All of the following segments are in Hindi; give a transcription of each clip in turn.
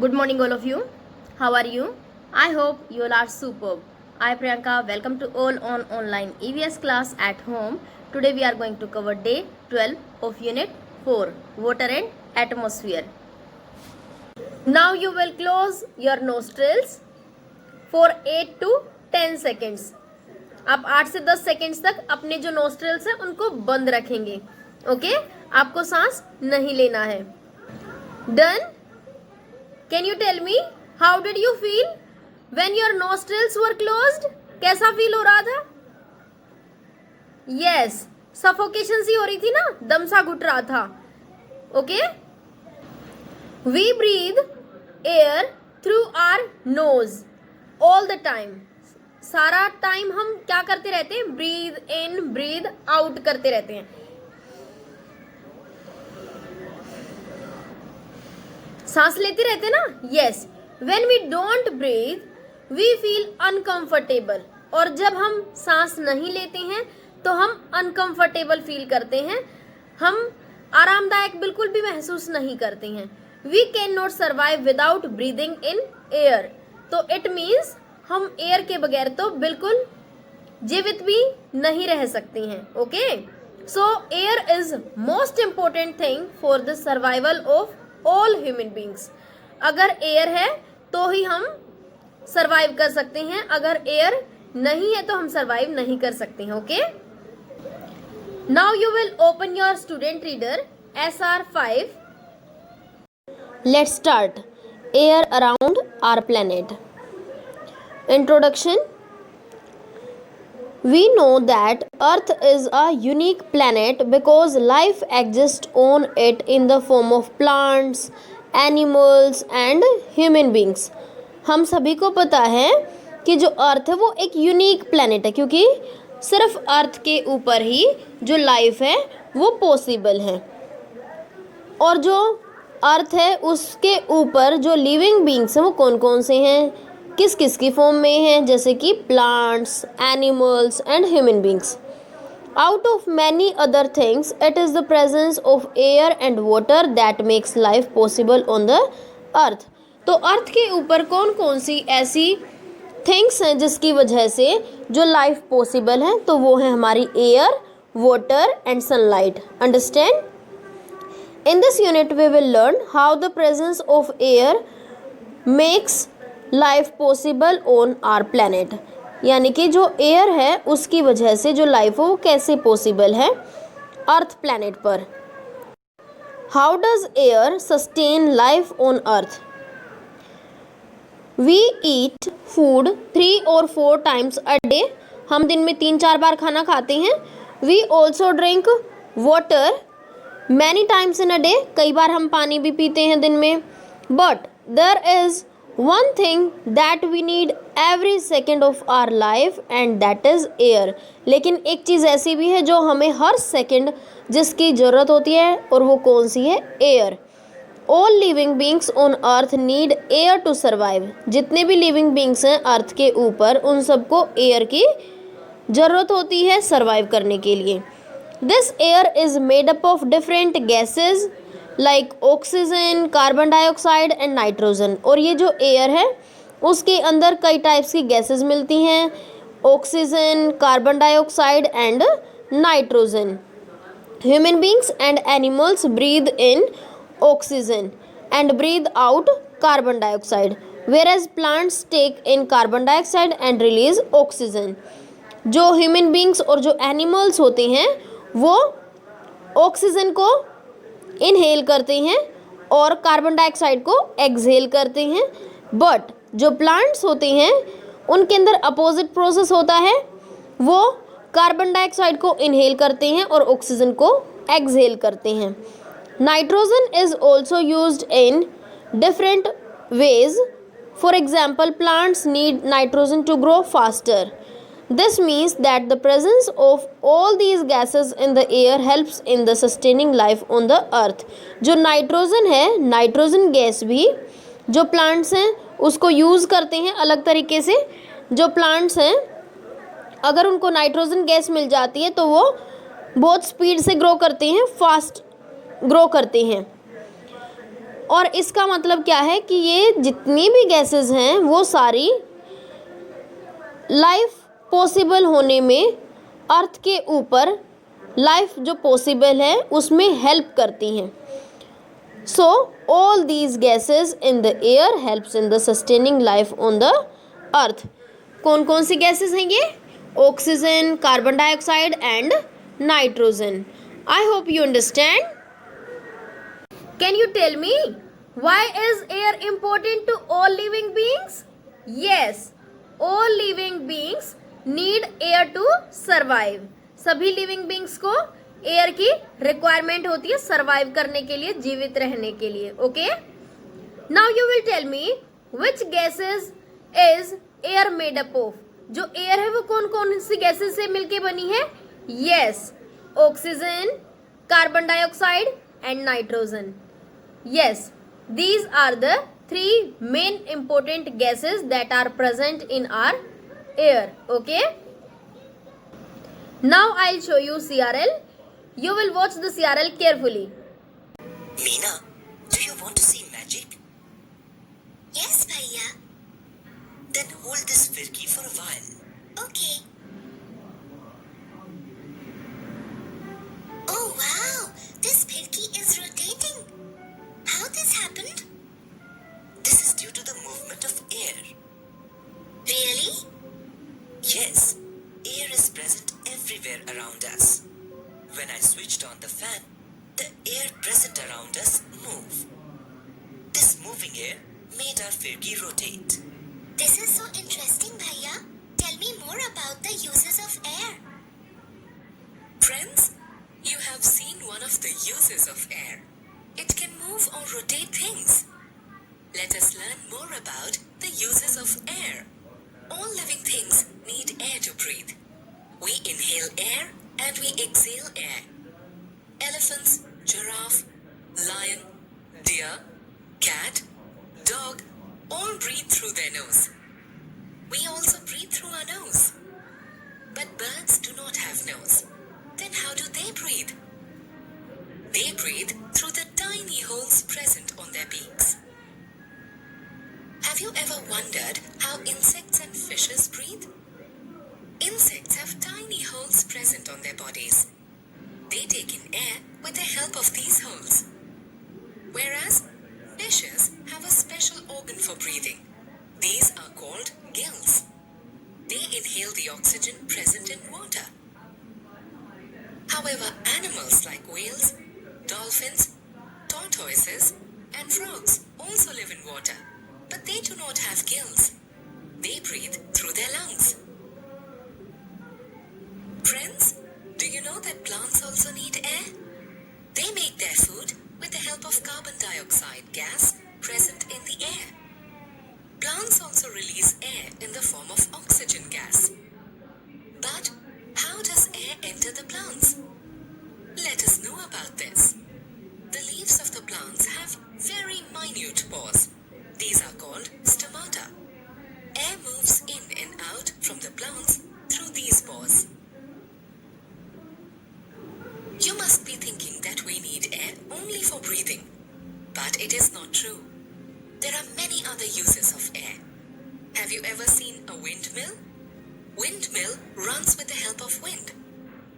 Good morning, all of you. How are you? I hope you all are superb. I, Priyanka, welcome to all on online EVS class at home. Today we are going to cover day 12 of Unit 4, Water and Atmosphere. Now you will close your nostrils for 8 to 10 seconds. आप 8 से 10 सेकेंड्स तक अपने जो नोस्ट्रल्स हैं उनको बंद रखेंगे. ओके, आपको सांस नहीं लेना है. Done. Can you tell me how did you feel when your nostrils were closed? कैसा फील हो रहा था? यस, सफोकेशन सी हो रही थी ना, दम सा घुट रहा था. Okay, we breathe air through our nose all the time. सारा टाइम हम क्या करते रहते हैं? ब्रीद इन ब्रीद आउट करते रहते हैं. सांस लेते रहते ना. Yes, when we don't breathe we feel uncomfortable. और जब हम सांस नहीं लेते हैं तो हम अनकंफर्टेबल फील करते हैं. हम आरामदायक बिल्कुल भी महसूस नहीं करते हैं. We can not survive without breathing in air. तो इट मीन्स हम एयर के बगैर तो बिल्कुल जीवित भी नहीं रह सकते हैं. Okay, so air is most important thing for the survival of all human beings. अगर एयर है तो ही हम सर्वाइव कर सकते हैं. अगर एयर नहीं है तो हम सर्वाइव नहीं कर सकते हैं. Okay, now you will open your student reader SR5. Let's start. Air around our planet. Introduction. We know that Earth is a unique planet because life exists on it in the form of plants, animals and human beings. हम सभी को पता है कि जो अर्थ है वो एक यूनिक प्लैनेट है क्योंकि सिर्फ अर्थ के ऊपर ही जो लाइफ है वो पॉसिबल है. और जो अर्थ है उसके ऊपर जो लिविंग बींग्स हैं वो कौन कौन से हैं, किस किस की फॉर्म में हैं, जैसे कि plants, animals and human beings. Out of many other things it is the presence of air and water that makes life possible on the earth. तो अर्थ के ऊपर कौन कौन सी ऐसी थिंग्स हैं जिसकी वजह से जो लाइफ पॉसिबल है, तो वो है हमारी air, water and sunlight. Understand? In this unit we will learn how the presence of air makes life possible on our planet. यानी कि जो एयर है उसकी वजह से जो लाइफ हो वो कैसे पॉसिबल है अर्थ प्लैनेट पर. How does air sustain life on earth? We eat food 3 or 4 times a day. हम दिन में 3-4 बार खाना खाते हैं. We also drink water many times in a day. कई बार हम पानी भी पीते हैं दिन में. But there is one thing that we need every second of our life and that is air. लेकिन एक चीज़ ऐसी भी है जो हमें हर सेकंड जिसकी ज़रूरत होती है और वो कौन सी है? Air. all living beings on earth need air to survive. जितने भी लिविंग बींग्स हैं अर्थ के ऊपर उन सबको एयर की ज़रूरत होती है सर्वाइव करने के लिए. This air is made up of different gases like oxygen, carbon dioxide and nitrogen. और ये जो एयर है उसके अंदर कई टाइप्स की गैसेस मिलती हैं, oxygen, carbon dioxide and nitrogen. Human beings and animals breathe in oxygen and breathe out carbon dioxide, whereas plants take in carbon dioxide and release oxygen. जो ह्यूमन बींग्स और जो एनिमल्स होते हैं वो ऑक्सीजन को इनहेल करते हैं और कार्बन डाइऑक्साइड को एक्सहेल करते हैं. बट जो प्लांट्स होते हैं उनके अंदर अपोजिट प्रोसेस होता है. वो कार्बन डाइऑक्साइड को इनहेल करते हैं और ऑक्सीजन को एक्सहेल करते हैं. Nitrogen is also used in different ways. For example plants need nitrogen to grow faster. This means that the presence of all these gases in the air helps in the sustaining life on the earth. जो नाइट्रोजन है, नाइट्रोजन गैस भी जो प्लांट्स हैं उसको यूज़ करते हैं अलग तरीके से. जो प्लांट्स हैं अगर उनको नाइट्रोजन गैस मिल जाती है तो वो बहुत स्पीड से ग्रो करते हैं, फास्ट ग्रो करते हैं. और इसका मतलब क्या है कि ये जितनी भी गैसेस हैं वो सारी लाइफ पॉसिबल होने में अर्थ के ऊपर लाइफ जो पॉसिबल है उसमें हेल्प करती हैं. So all these gases in the air helps in the sustaining life on the earth. कौन कौन सी गैसेस हैं ये? Oxygen, carbon dioxide and nitrogen. I hope you understand. Can you tell me why is air important to all living beings? Yes, all living beings need air to survive. सभी लिविंग बींग्स को एयर की रिक्वायरमेंट होती है सर्वाइव करने के लिए, जीवित रहने के लिए. Okay, now you will tell me which gases is air made up of. जो एयर है वो कौन कौन सी गैसेस से मिलके बनी है? Yes, oxygen, carbon dioxide and nitrogen. Yes, these are the three main important gases that are present in our air. Okay, now I'll show you CRL. You will watch the CRL carefully. Meena, do you want to see magic? Yes, Bhaiya. Then hold this firki for a while. Okay. Oh wow! This firki is rotating. How this happened? This is due to the movement of air. Really? Yes, air is present everywhere around us. When I switched on the fan, the air present around us move. This moving air made our firki rotate. This is so interesting, Bhaiya. Tell me more about the uses of air. Friends, you have seen one of the uses of air. It can move or rotate things. Let us learn more about the uses of air. All living things need air to breathe. We inhale air and we exhale air. Elephants, giraffe, lion, deer, cat, dog all breathe through their nose. We also breathe through our nose. But birds do not have nose. Then how do they breathe? They breathe through the tiny holes present on their beaks. Have you ever wondered how insects and fishes breathe? Insects have tiny holes present on their bodies. They take in air with the help of these holes. Whereas fishes have a special organ for breathing. These are called gills. They inhale the oxygen present in water. However, animals like whales, dolphins, tortoises, and frogs also live in water, but they do not have gills. They breathe through their lungs. Friends, do you know that plants also need air? They make their food with the help of carbon dioxide gas present in the air. Plants also release air in the form of oxygen gas. But how does air enter the plants? Let us know about this. The leaves of the plants have very minute pores. These are called stomata. Air moves in and out from the plants through these pores. You must be thinking that we need air only for breathing. But it is not true. There are many other uses of air. Have you ever seen a windmill? Windmill runs with the help of wind.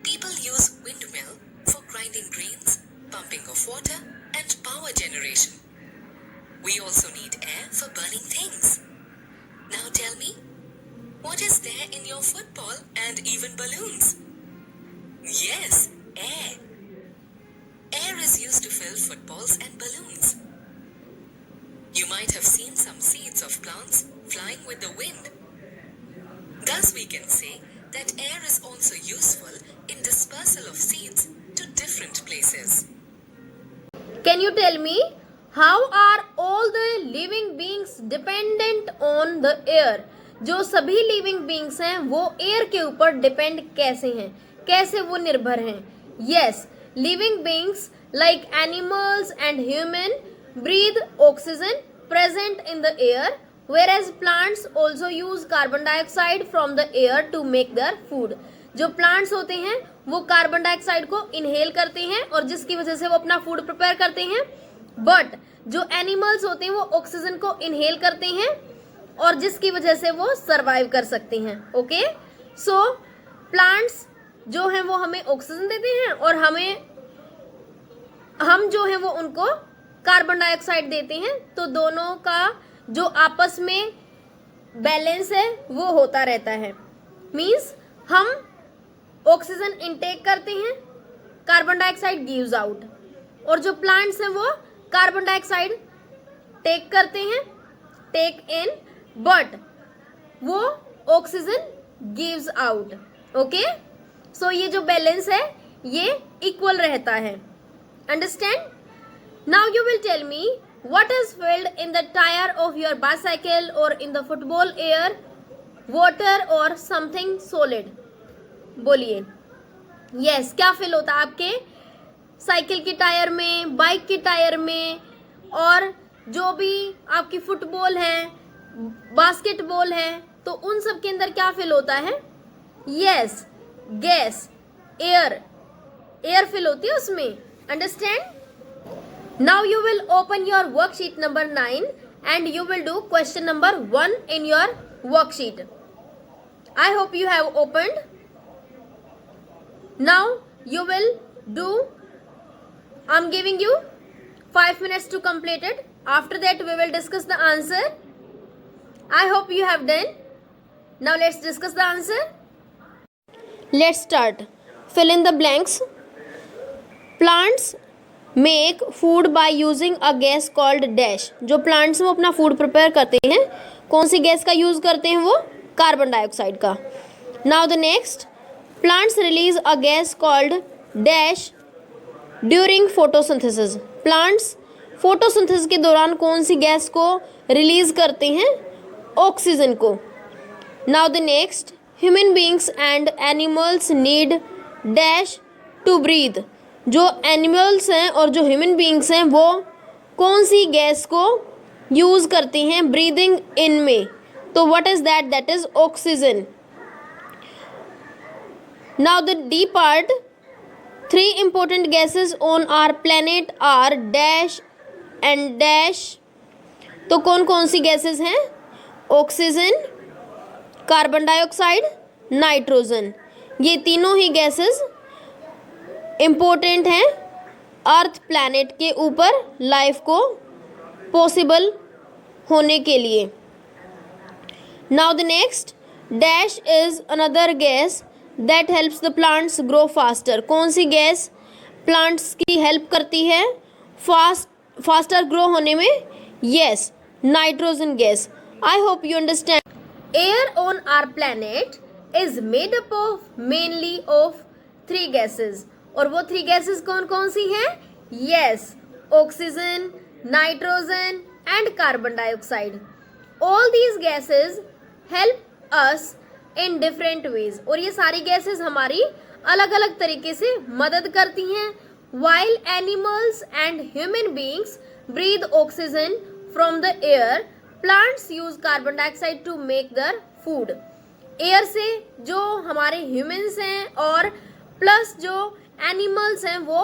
People use windmill for grinding grains, pumping of water, and power generation. We also need air for burning things. Now tell me, what is there in your football and even balloons? Yes, air. Air is used to fill footballs and balloons. You might have seen some seeds of plants flying with the wind. Thus we can say that air is also useful in dispersal of seeds to different places. Can you tell me how are all the living beings dependent on the air? जो सभी लिविंग बींग्स हैं वो एयर के ऊपर डिपेंड कैसे हैं, कैसे वो निर्भर हैं? Yes, living beings like animals and human breathe oxygen present in the air, whereas plants also use carbon dioxide from the air to make their food. जो प्लांट्स होते हैं वो कार्बन डाइऑक्साइड को इनहेल करते हैं और जिसकी वजह से वो अपना फूड प्रिपेयर करते हैं. बट जो एनिमल्स होते हैं वो ऑक्सीजन को इनहेल करते हैं और जिसकी वजह से वो सरवाइव कर सकते हैं। ओके, सो प्लांट्स जो हैं वो हमें ऑक्सीजन देते हैं और हम जो है वो उनको कार्बन डाइऑक्साइड देते हैं। तो दोनों का जो आपस में बैलेंस है वो होता रहता है। मीन्स हम ऑक्सीजन इनटेक करते हैं, कार्बन डाइऑक्साइड गिव्स आउट, और जो प्लांट्स हैं वो कार्बन डाइऑक्साइड टेक करते हैं, टेक इन, बट वो oxygen gives out. Okay, so ये जो बैलेंस है ये इक्वल रहता है। Understand? Now you will tell me what is filled in the tire of your bicycle or in the football, air, water or something solid? बोलिए। यस, क्या फिल होता है आपके साइकिल के टायर में, बाइक के टायर में, और जो भी आपकी फुटबॉल है, बास्केटबॉल है, तो उन सब के अंदर क्या फिल होता है? यस, गैस, एयर फिल होती है उसमें। Understand? Now you will open your worksheet number 9 and you will do question number 1 in your worksheet. I hope you have opened. Now you will do, I'm giving you 5 minutes to complete it. After that we will discuss the answer. I hope you have done. Now let's discuss the answer. Let's start. Fill in the blanks. Plants make food by using a gas called dash. जो प्लांट्स वो अपना फूड प्रिपेयर करते हैं, कौन सी गैस का यूज करते हैं? वो कार्बन डाइऑक्साइड का। Now the next, plants release a gas called dash during photosynthesis. Plants photosynthesis के दौरान कौन सी गैस को रिलीज करते हैं? ऑक्सीजन को। Now the next, human beings and animals need dash to breathe. जो एनिमल्स हैं और जो ह्यूमन बींग्स हैं वो कौन सी गैस को यूज़ करती हैं ब्रीदिंग इन में? तो what is that? That is oxygen. Now the D part, 3 important gases on our planet are dash and dash. तो कौन कौन सी गैसेस हैं? Oxygen, carbon dioxide, nitrogen. ये तीनों ही गैसेस इम्पोर्टेंट हैं अर्थ प्लैनेट के ऊपर लाइफ को पॉसिबल होने के लिए। Now the next, dash is another gas that helps the plants grow faster. कौन सी गैस प्लांट्स की हेल्प करती है फास्टर ग्रो होने में? Yes, nitrogen gas. I hope you understand. Air on our planet is made up of mainly of 3 gases. और वो 3 गैसेस कौन कौन सी हैं? Yes, oxygen, nitrogen and carbon dioxide. All these gases help us in different veg. और ये सारी गैसेस हमारी अलग अलग तरीके से मदद करती हैं। While animals and human beings breathe oxygen from the air, plants use carbon dioxide to make their food. Air से जो हमारे ह्यूमंस हैं और प्लस जो एनिमल्स हैं वो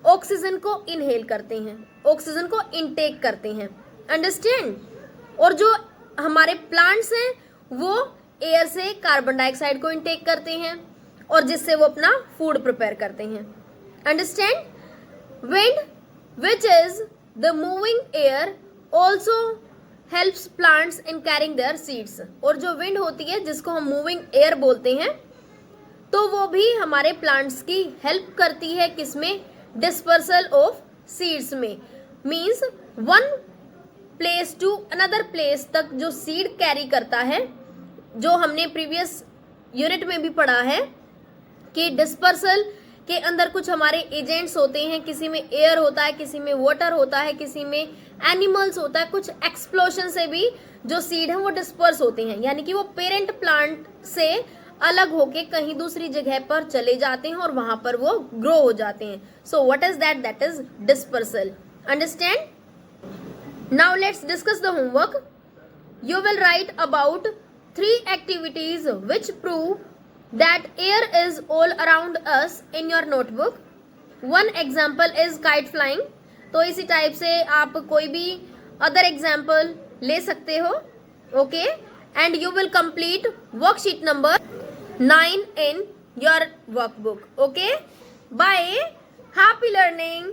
ऑक्सीजन को इनहेल करते हैं, ऑक्सीजन को इनटेक करते हैं। अंडरस्टैंड? और जो हमारे प्लांट्स हैं वो एयर से कार्बन डाइऑक्साइड को इनटेक करते हैं और जिससे वो अपना फूड प्रिपेयर करते हैं। Understand? Wind which is the moving air also helps plants in carrying there seeds. और जो विंड होती है जिसको हम मूविंग एयर बोलते हैं, तो वो भी हमारे प्लांट्स की हेल्प करती है किसमें? डिस्पर्सल ऑफ सीड्स में। Means one place to another place तक जो सीड कैरी करता है, जो हमने प्रीवियस यूनिट में भी पढ़ा है कि डिस्पर्सल के अंदर कुछ हमारे एजेंट्स होते हैं। किसी में एयर होता है, किसी में वाटर होता है, किसी में एनिमल्स होता है। कुछ एक्सप्लोशन से भी जो सीड हैं वो डिस्पर्स होते हैं, यानी कि वो पेरेंट प्लांट से अलग होके कहीं दूसरी जगह पर चले जाते हैं और वहां पर वो ग्रो हो जाते हैं। So what is that? That is dispersal. Understand? Now let's discuss the homework. You will write about 3 activities which prove that air is all around us in your notebook. One example is kite flying. तो इसी टाइप से आप कोई भी अदर एग्जाम्पल ले सकते हो. Okay, and you will complete worksheet number 9 in your workbook. Okay, bye, happy learning.